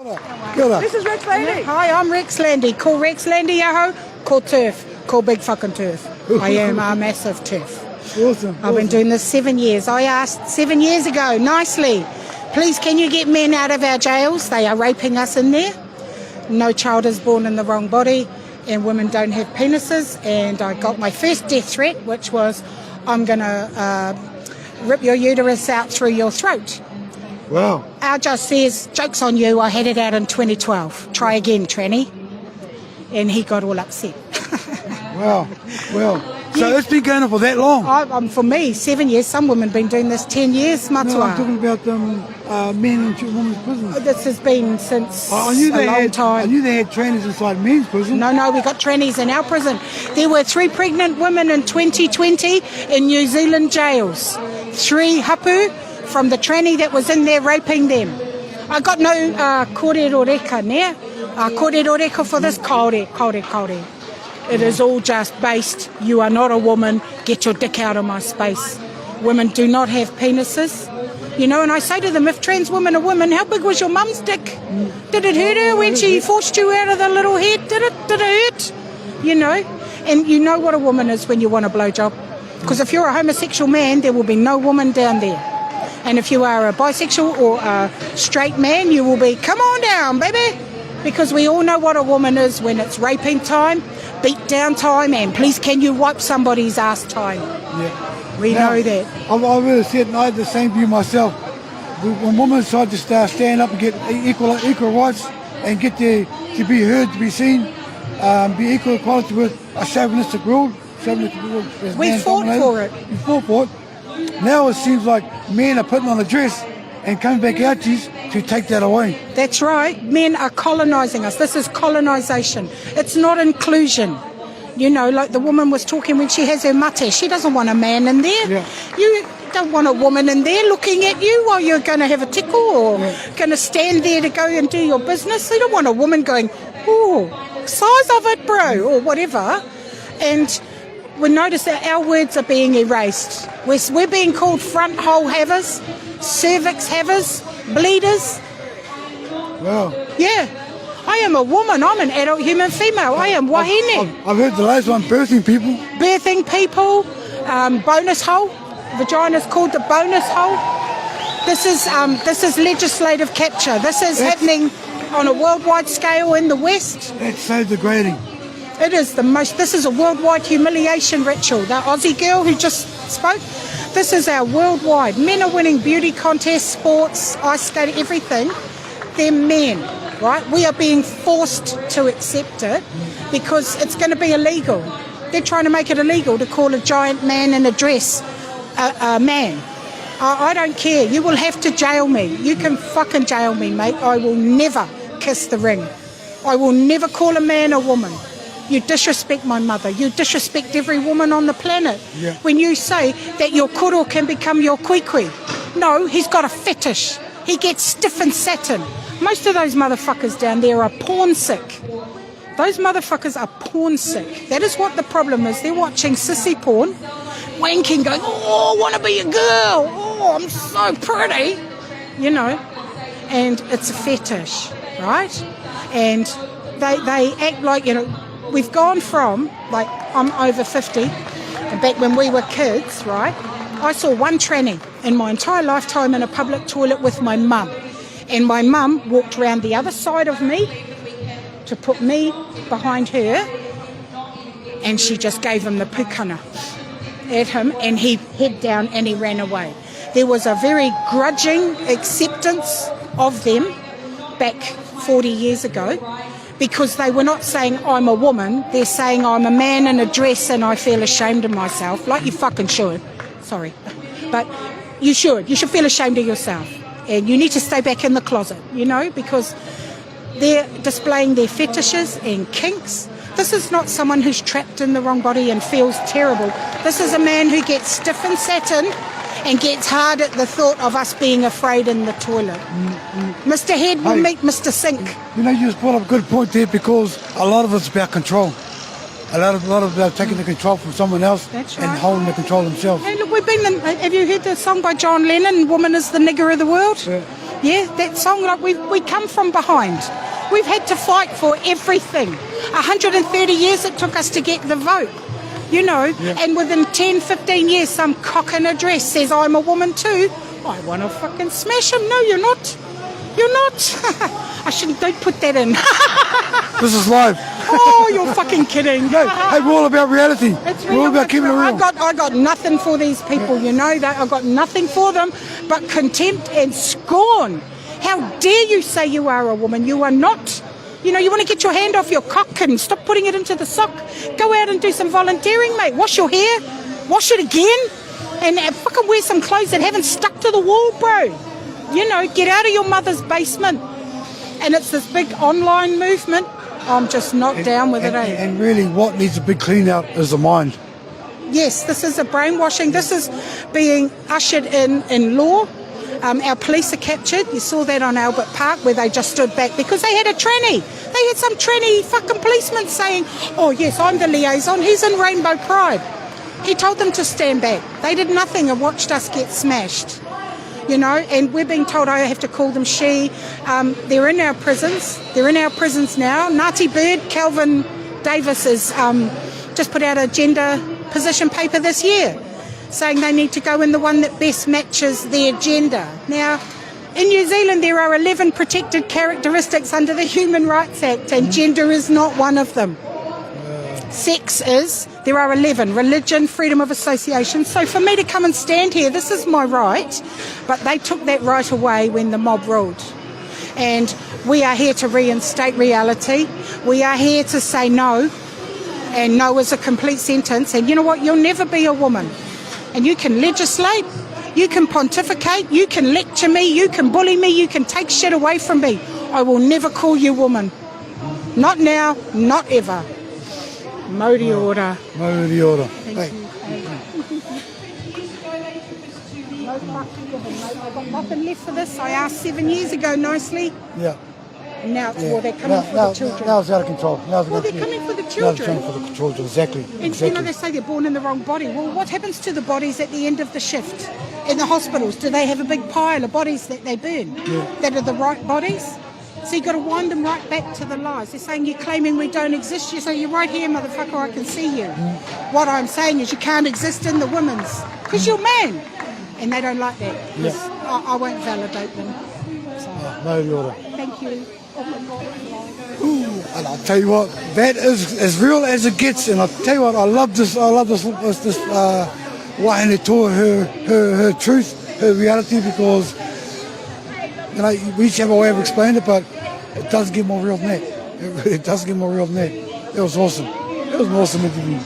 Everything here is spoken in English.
This is Rex Landy. Hi, I'm Rex Landy. Call Rex Landy, yaho. Call turf. Call big fucking turf. I am a massive turf. Awesome. I've been doing this 7 years. I asked 7 years ago, nicely, please can you get men out of our jails? They are raping us in there. No child is born in the wrong body and women don't have penises. And I got my first death threat, which was I'm going to rip your uterus out through your throat. Wow. Our judge says, joke's on you, I had it out in 2012. Try again, tranny. And he got all upset. Wow. Well, so it's been going on for that long? For me, 7 years. Some women have been doing this 10 years, matua. No, I'm talking about men in women's prisons. This has been since I knew a long time. I knew they had trannies inside men's prison. No, we got trannies in our prison. There were 3 pregnant women in 2020 in New Zealand jails. 3 hapu from the tranny that was in there raping them. I got no kōreroreka ne. Kōreroreka for this, kaore. It is all just based, you are not a woman, get your dick out of my space. Women do not have penises. You know, and I say to them, if trans women are women, how big was your mum's dick? Did it hurt her when she forced you out of the little head? Did it hurt? You know, and you know what a woman is when you want a blowjob. Because if you're a homosexual man, there will be no woman down there. And if you are a bisexual or a straight man, you will be, come on down, baby. Because we all know what a woman is when it's raping time, beat down time, and please can you wipe somebody's ass time. Yeah. We know that. I really said, and I had the same view myself. When women decide to stand up and get equal rights and get to be heard, to be seen, be equal equality with a chauvinistic world. We fought for it. We fought for it. Now it seems like men are putting on a dress and coming back out to take that away. That's right. Men are colonising us. This is colonisation. It's not inclusion. You know, like the woman was talking when she has her mate. She doesn't want a man in there. Yeah. You don't want a woman in there looking at you while you're going to have a tickle or going to stand there to go and do your business. You don't want a woman going, oh, size of it, bro, or whatever. And we notice that our words are being erased. We're being called front hole havers, cervix havers, bleeders. Wow. Yeah. I am a woman. I'm an adult human female. I am wahine. I've heard the last one, birthing people. Birthing people, bonus hole. Vagina's called the bonus hole. This is legislative capture. This is happening on a worldwide scale in the West. That's so degrading. It is this is a worldwide humiliation ritual. The Aussie girl who just spoke, this is our worldwide. Men are winning beauty contests, sports, ice skating, everything. They're men, right? We are being forced to accept it because it's going to be illegal. They're trying to make it illegal to call a giant man in a dress a man. I don't care. You will have to jail me. You can fucking jail me, mate. I will never kiss the ring. I will never call a man a woman. You disrespect my mother. You disrespect every woman on the planet. Yeah. When you say that your koro can become your kwikwi. No, he's got a fetish. He gets stiff and satin. Most of those motherfuckers down there are pornsick. Those motherfuckers are pornsick. That is what the problem is. They're watching sissy porn, wanking, going, oh, I want to be a girl. Oh, I'm so pretty. You know, and it's a fetish, right? And they act like, you know, we've gone from, like, I'm over 50, and back when we were kids, right, I saw one tranny in my entire lifetime in a public toilet with my mum. And my mum walked around the other side of me to put me behind her, and she just gave him the pukana at him, and he head down and he ran away. There was a very grudging acceptance of them back 40 years ago, because they were not saying, I'm a woman, they're saying, I'm a man in a dress and I feel ashamed of myself, like you fucking should. Sorry. But you should feel ashamed of yourself. And you need to stay back in the closet, you know, because they're displaying their fetishes and kinks. This is not someone who's trapped in the wrong body and feels terrible. This is a man who gets stiff and satin and gets hard at the thought of us being afraid in the toilet. Mr. Head will meet Mr. Sink. You know, you just brought up a good point there, because a lot of it's about control. A lot of about taking the control from someone else. That's and right. holding the control themselves. Hey, look, have you heard the song by John Lennon, Woman is the Nigger of the World? Yeah. Yeah, that song, like we come from behind. We've had to fight for everything. 130 years it took us to get the vote, you know, and within 10, 15 years some cock in a dress says, I'm a woman too. I want to fucking smash him. No, you're not. You're not. Don't put that in. This is live. Oh, you're fucking kidding. No, hey, we're all about reality. We're all about keeping it real. I got nothing for these people, you know that. I got nothing for them but contempt and scorn. How dare you say you are a woman? You are not. You know, you want to get your hand off your cock and stop putting it into the sock. Go out and do some volunteering, mate. Wash your hair. Wash it again. And fucking wear some clothes that haven't stuck to the wall, bro. You know, get out of your mother's basement. And it's this big online movement. I'm just not down with it, eh? And really, what needs a big clean out is the mind. Yes, this is a brainwashing. This is being ushered in law. Our police are captured. You saw that on Albert Park where they just stood back because they had a tranny. They had some tranny fucking policeman saying, oh, yes, I'm the liaison. He's in Rainbow Pride. He told them to stand back. They did nothing and watched us get smashed. You know, and we're being told I have to call them she. They're in our prisons. They're in our prisons now. Ngāti Bird, Calvin Davis has just put out a gender position paper this year saying they need to go in the one that best matches their gender. Now, in New Zealand, there are 11 protected characteristics under the Human Rights Act, and gender is not one of them. Sex is. There are 11. Religion, freedom of association. So for me to come and stand here, this is my right. But they took that right away when the mob ruled. And we are here to reinstate reality. We are here to say no. And no is a complete sentence. And you know what? You'll never be a woman. And you can legislate. You can pontificate. You can lecture me. You can bully me. You can take shit away from me. I will never call you woman. Not now. Not ever. Modi order. Modi order. Thank you. No fuck given, mate. I've got nothing left for this. I asked 7 years ago nicely. Yeah. And now it's they're coming for the children. Now it's out of control. They're coming for the children. Now they're coming for the children, exactly. And you know, they say they're born in the wrong body. Well, what happens to the bodies at the end of the shift? In the hospitals, do they have a big pile of bodies that they burn? That are the right bodies? So you've got to wind them right back to the lies. They're saying you're claiming we don't exist. You say, you're right here, motherfucker, I can see you. What I'm saying is you can't exist in the women's because you're man. And they don't like that. I won't validate them. So. Modi order. Thank you. Ooh, and I'll tell you what, that is as real as it gets. And I'll tell you what, I love this Wahine Toa, her truth, her reality, because you know, we each have a way of explaining it, but it does get more real than that. It does get more real than that. It was awesome. It was an awesome interview.